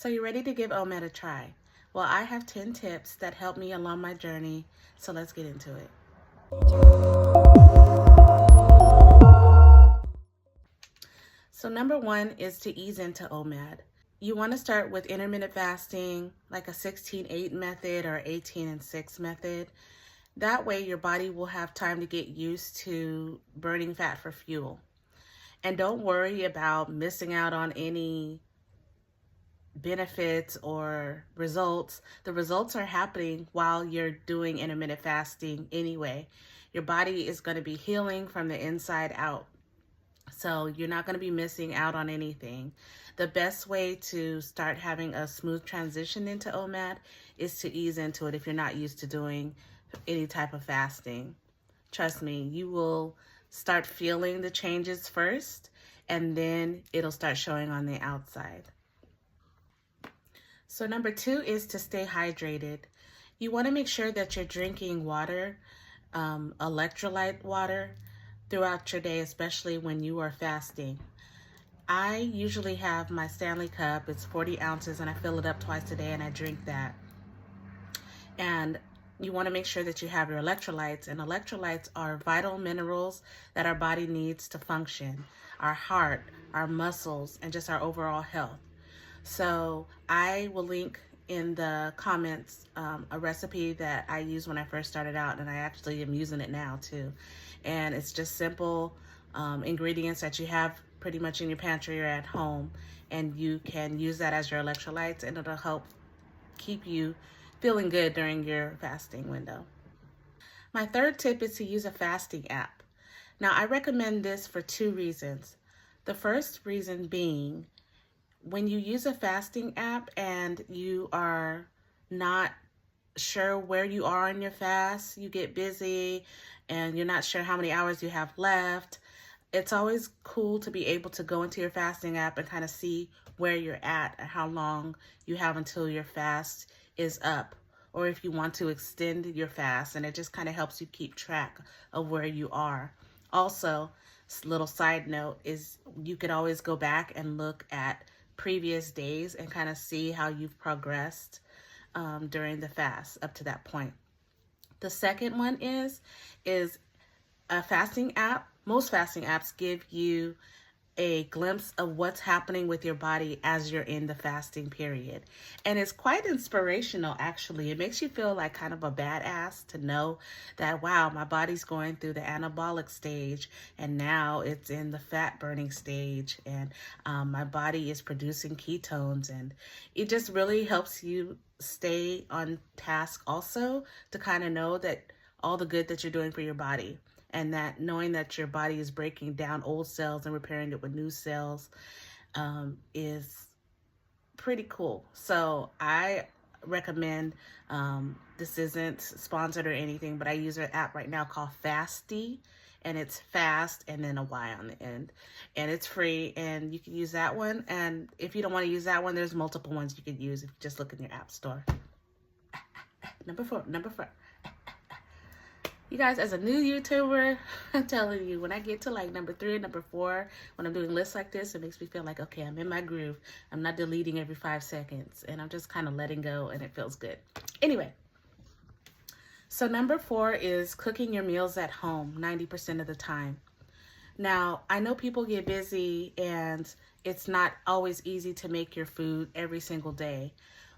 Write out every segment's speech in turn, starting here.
So you ready to give OMAD a try? Well, I have 10 tips that helped me along my journey, so let's get into it. So number one is to ease into OMAD. You want to start with intermittent fasting, like a 16-8 method or 18-6 method. That way your body will have time to get used to burning fat for fuel. And don't worry about missing out on any benefits or results. The results are happening while you're doing intermittent fasting anyway. Your body is going to be healing from the inside out. So you're not going to be missing out on anything. The best way to start having a smooth transition into OMAD is to ease into it if you're not used to doing any type of fasting. Trust me, you will start feeling the changes first, and then it'll start showing on the outside. So number two is to stay hydrated. You want to make sure that you're drinking water, electrolyte water, throughout your day, especially when you are fasting. I usually have my Stanley cup. It's 40 ounces and I fill it up twice a day and I drink that. And you want to make sure that you have your electrolytes, and electrolytes are vital minerals that our body needs to function, our heart, our muscles, and just our overall health. So I will link in the comments a recipe that I used when I first started out, and I actually am using it now too. And it's just simple ingredients that you have pretty much in your pantry or at home, and you can use that as your electrolytes, and it'll help keep you feeling good during your fasting window. My third tip is to use a fasting app. Now, I recommend this for two reasons. The first reason being, when you use a fasting app and you are not sure where you are in your fast, you get busy and you're not sure how many hours you have left, it's always cool to be able to go into your fasting app and kind of see where you're at and how long you have until your fast is up, or if you want to extend your fast, and it just kind of helps you keep track of where you are. Also, little side note is you could always go back and look at previous days and kind of see how you've progressed during the fast up to that point. The second one is a fasting app. Most fasting apps give you a glimpse of what's happening with your body as you're in the fasting period. And it's quite inspirational, actually. It makes you feel like kind of a badass to know that, wow, my body's going through the anabolic stage and now it's in the fat burning stage, and my body is producing ketones, and it just really helps you stay on task also to kind of know that all the good that you're doing for your body, and that knowing that your body is breaking down old cells and repairing it with new cells is pretty cool. So I recommend, this isn't sponsored or anything, but I use an app right now called Fasty, and it's fast and then a Y on the end, and it's free, and you can use that one. And if you don't want to use that one, there's multiple ones you can use if you just look in your app store. Number four. You guys, as a new YouTuber, I'm telling you, when I get to like number 3 or number 4, when I'm doing lists like this, it makes me feel like, okay, I'm in my groove. I'm not deleting every 5 seconds, and I'm just kind of letting go, and it feels good. Anyway, so number 4 is cooking your meals at home 90% of the time. Now, I know people get busy, and it's not always easy to make your food every single day.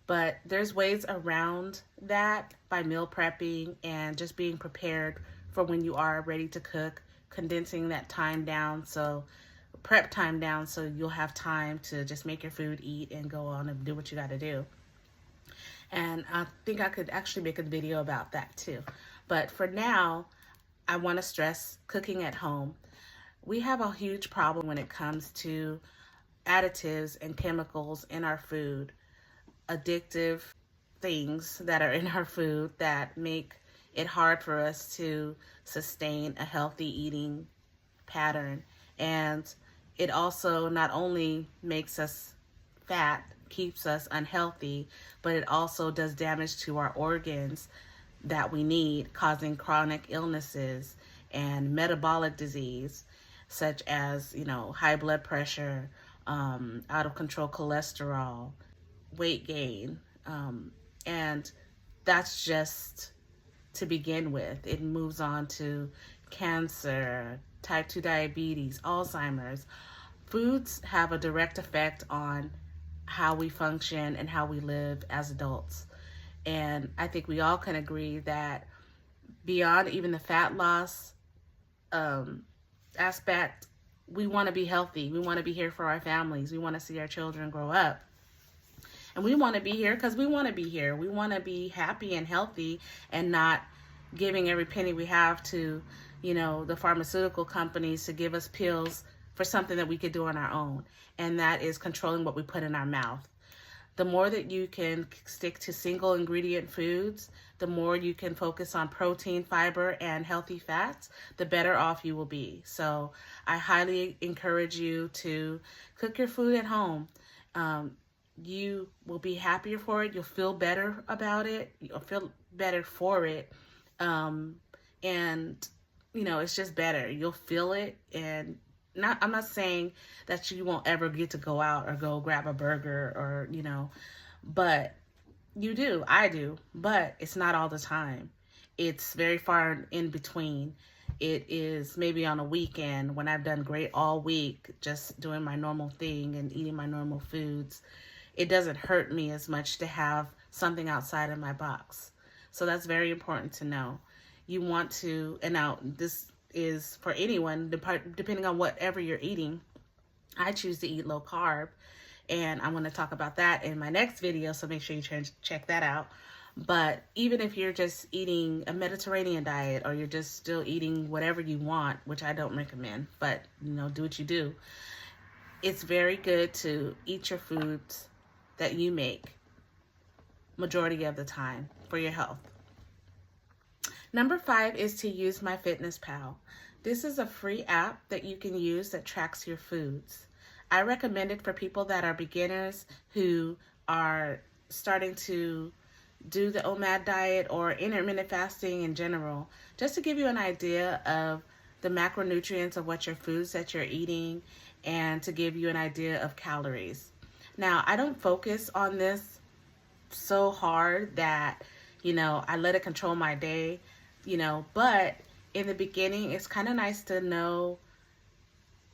But there's ways around that by meal prepping and just being prepared for when you are ready to cook, condensing that time down, so prep time down, so you'll have time to just make your food, eat, and go on and do what you got to do. And I think I could actually make a video about that too. But for now, I want to stress cooking at home. We have a huge problem when it comes to additives and chemicals in our food. Addictive things that are in our food that make it hard for us to sustain a healthy eating pattern. And it also not only makes us fat, keeps us unhealthy, but it also does damage to our organs that we need, causing chronic illnesses and metabolic disease, such as, high blood pressure, out of control cholesterol, weight gain. And that's just to begin with. It moves on to cancer, type 2 diabetes, Alzheimer's. Foods have a direct effect on how we function and how we live as adults. And I think we all can agree that beyond even the fat loss aspect, we want to be healthy. We want to be here for our families. We want to see our children grow up. And we want to be here because we want to be here. We want to be happy and healthy and not giving every penny we have to, the pharmaceutical companies to give us pills for something that we could do on our own. And that is controlling what we put in our mouth. The more that you can stick to single ingredient foods, the more you can focus on protein, fiber, and healthy fats, the better off you will be. So I highly encourage you to cook your food at home. You will be happier for it. You'll feel better about it. You'll feel better for it. And, it's just better. You'll feel it. And I'm not saying that you won't ever get to go out or go grab a burger or, but you do. I do. But it's not all the time. It's very far in between. It is maybe on a weekend when I've done great all week, just doing my normal thing and eating my normal foods. It doesn't hurt me as much to have something outside of my box. So that's very important to know. You want to, and now this is for anyone, depending on whatever you're eating. I choose to eat low carb, and I'm going to talk about that in my next video, so make sure you check that out. But even if you're just eating a Mediterranean diet, or you're just still eating whatever you want, which I don't recommend, but do what you do, it's very good to eat your foods that you make majority of the time for your health. Number 5 is to use MyFitnessPal. This is a free app that you can use that tracks your foods. I recommend it for people that are beginners who are starting to do the OMAD diet or intermittent fasting in general, just to give you an idea of the macronutrients of what your foods that you're eating and to give you an idea of calories. Now, I don't focus on this so hard that, I let it control my day, but in the beginning, it's kind of nice to know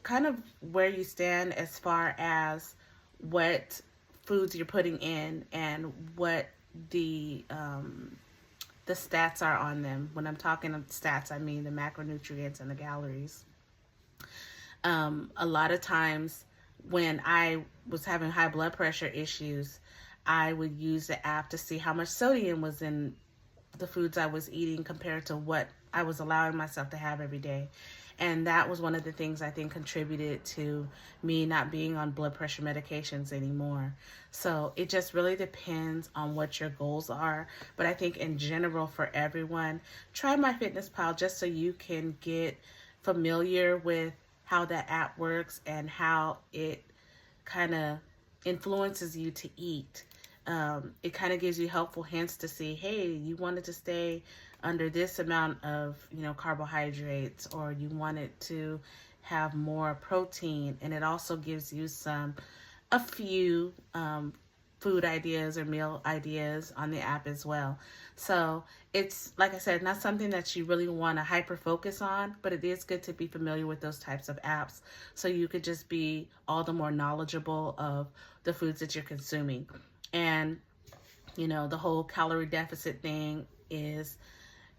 kind of where you stand as far as what foods you're putting in and what the stats are on them. When I'm talking of stats, I mean the macronutrients and the calories. A lot of times when I was having high blood pressure issues, I would use the app to see how much sodium was in the foods I was eating compared to what I was allowing myself to have every day. And that was one of the things I think contributed to me not being on blood pressure medications anymore. So it just really depends on what your goals are. But I think in general for everyone, try MyFitnessPal just so you can get familiar with how that app works and how it kind of influences you to eat. It kind of gives you helpful hints to see, hey, you wanted to stay under this amount of, carbohydrates, or you wanted to have more protein. And it also gives you a few food ideas or meal ideas on the app as well. So it's, like I said, not something that you really want to hyper focus on, but it is good to be familiar with those types of apps so you could just be all the more knowledgeable of the foods that you're consuming. And, the whole calorie deficit thing is,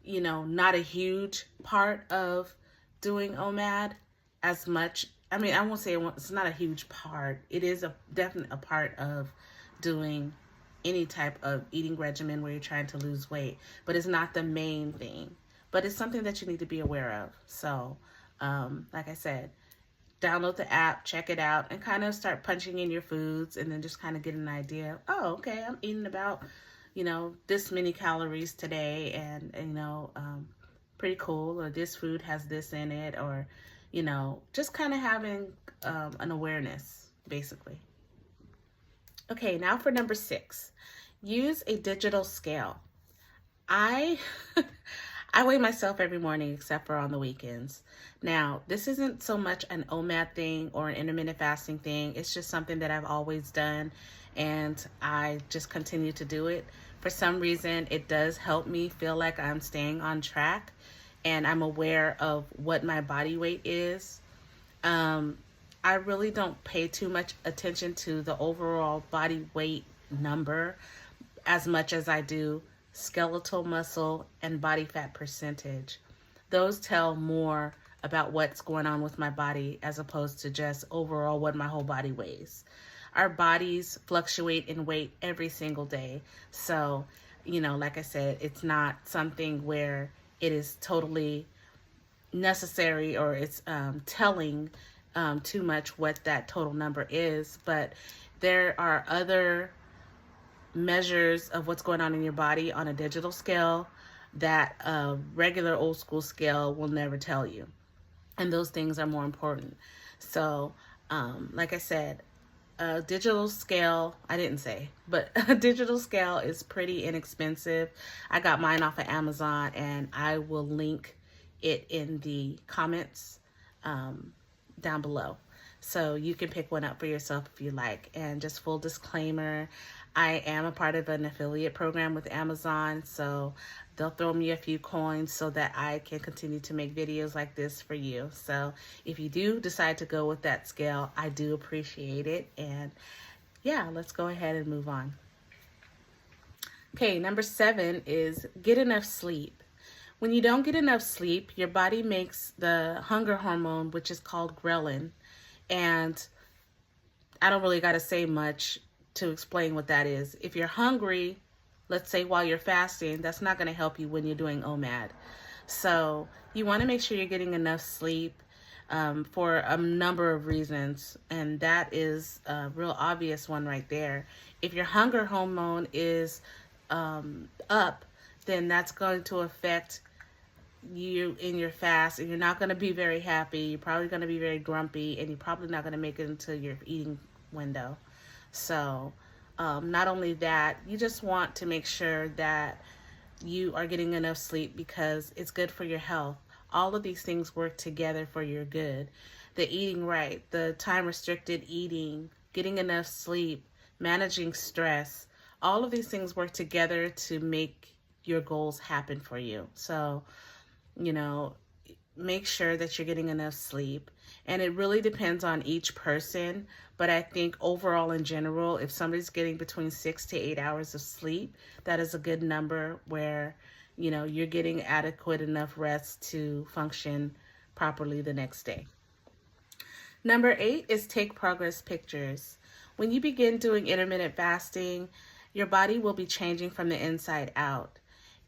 not a huge part of doing OMAD as much. I mean, I won't say it's not a huge part. It is definitely a part of doing any type of eating regimen where you're trying to lose weight, but it's not the main thing. But it's something that you need to be aware of. So, like I said, download the app, check it out, and kind of start punching in your foods and then just kind of get an idea. Oh, okay, I'm eating about, this many calories today and pretty cool. Or this food has this in it, or, just kind of having an awareness, basically. Okay, now for number 6, use a digital scale. I weigh myself every morning except for on the weekends. Now, this isn't so much an OMAD thing or an intermittent fasting thing. It's just something that I've always done. and I just continue to do it. For some reason, it does help me feel like I'm staying on track and I'm aware of what my body weight is. I really don't pay too much attention to the overall body weight number as much as I do skeletal muscle and body fat percentage. Those tell more about what's going on with my body as opposed to just overall what my whole body weighs. Our bodies fluctuate in weight every single day. So, like I said, it's not something where it is totally necessary or it's telling too much what that total number is. But there are other measures of what's going on in your body on a digital scale that a regular old school scale will never tell you. And those things are more important. So, like I said, a digital scale, I didn't say, but a digital scale is pretty inexpensive. I got mine off of Amazon, and I will link it in the comments down below. So you can pick one up for yourself if you like. And just full disclaimer, I am a part of an affiliate program with Amazon, so they'll throw me a few coins so that I can continue to make videos like this for you. So if you do decide to go with that scale, I do appreciate it. And yeah, let's go ahead and move on. Okay, number 7 is get enough sleep. When you don't get enough sleep, your body makes the hunger hormone, which is called ghrelin. And I don't really got to say much to explain what that is. If you're hungry, let's say while you're fasting, that's not going to help you when you're doing OMAD. So you want to make sure you're getting enough sleep for a number of reasons. And that is a real obvious one right there. If your hunger hormone is up, then that's going to affect you in your fast, and you're not going to be very happy. You're probably going to be very grumpy, and you're probably not going to make it into your eating window. So not only that, you just want to make sure that you are getting enough sleep because it's good for your health. All of these things work together for your good. The eating right, the time restricted eating, getting enough sleep, managing stress, all of these things work together to make your goals happen for you. So, make sure that you're getting enough sleep. And it really depends on each person. But I think overall in general, if somebody's getting between 6 to 8 hours of sleep, that is a good number where, you're getting adequate enough rest to function properly the next day. Number 8 is take progress pictures. When you begin doing intermittent fasting, your body will be changing from the inside out.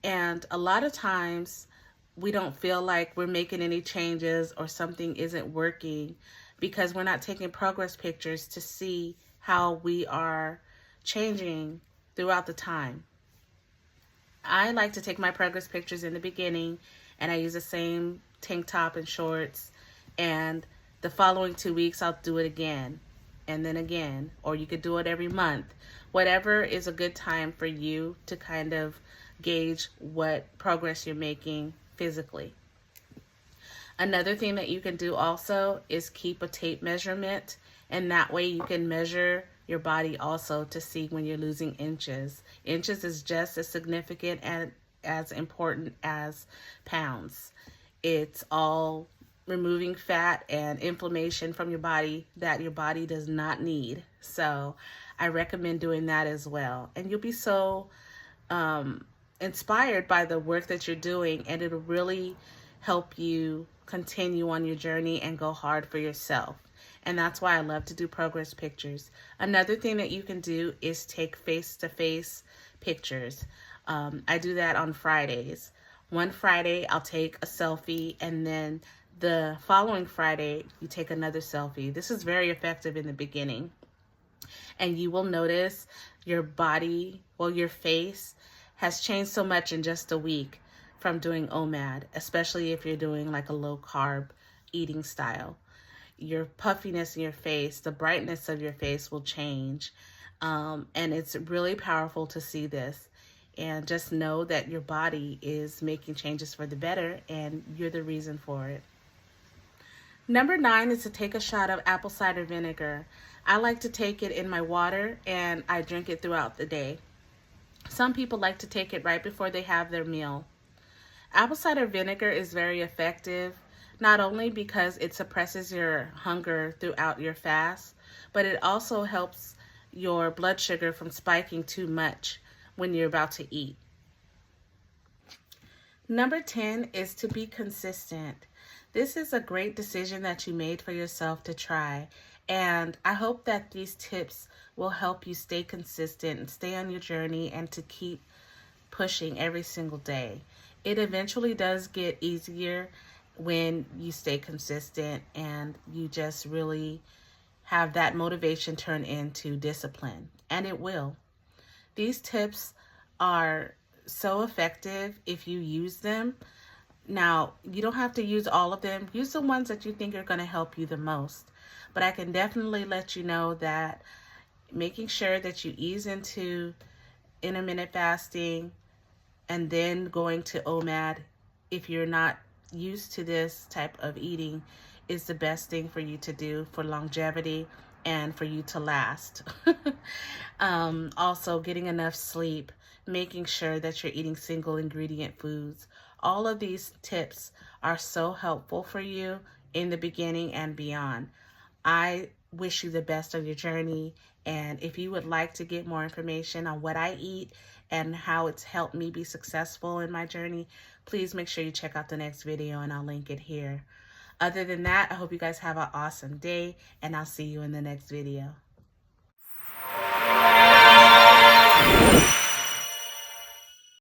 And a lot of times we don't feel like we're making any changes or something isn't working because we're not taking progress pictures to see how we are changing throughout the time. I like to take my progress pictures in the beginning, and I use the same tank top and shorts, and the following 2 weeks I'll do it again and then again, or you could do it every month. Whatever is a good time for you to kind of gauge what progress you're making physically. Another thing that you can do also is keep a tape measurement, and that way you can measure your body also to see when you're losing inches. Inches is just as significant and as important as pounds. It's all removing fat and inflammation from your body that your body does not need. So I recommend doing that as well. And you'll be so inspired by the work that you're doing, and it'll really help you continue on your journey and go hard for yourself. And that's why I love to do progress pictures. Another thing that you can do is take face-to-face pictures. I do that on Fridays. One Friday, I'll take a selfie, and then the following Friday, you take another selfie. This is very effective in the beginning. And you will notice your body, your face has changed so much in just a week from doing OMAD, especially if you're doing like a low carb eating style. Your puffiness in your face, the brightness of your face will change. And it's really powerful to see this. And just know that your body is making changes for the better, and you're the reason for it. Number 9 is to take a shot of apple cider vinegar. I like to take it in my water and I drink it throughout the day. Some people like to take it right before they have their meal. Apple cider vinegar is very effective, not only because it suppresses your hunger throughout your fast, but it also helps your blood sugar from spiking too much when you're about to eat. Number 10 is to be consistent. This is a great decision that you made for yourself to try, and I hope that these tips will help you stay consistent and stay on your journey and to keep pushing every single day. It eventually does get easier when you stay consistent and you just really have that motivation turn into discipline, and it will. These tips are so effective if you use them. Now, you don't have to use all of them. Use the ones that you think are going to help you the most. But I can definitely let you know that making sure that you ease into intermittent fasting and then going to OMAD, if you're not used to this type of eating, is the best thing for you to do for longevity and for you to last. Also, getting enough sleep, making sure that you're eating single ingredient foods. All of these tips are so helpful for you in the beginning and beyond. I wish you the best on your journey, and if you would like to get more information on what I eat and how it's helped me be successful in my journey, please make sure you check out the next video and I'll link it here. Other than that, I hope you guys have an awesome day, and I'll see you in the next video.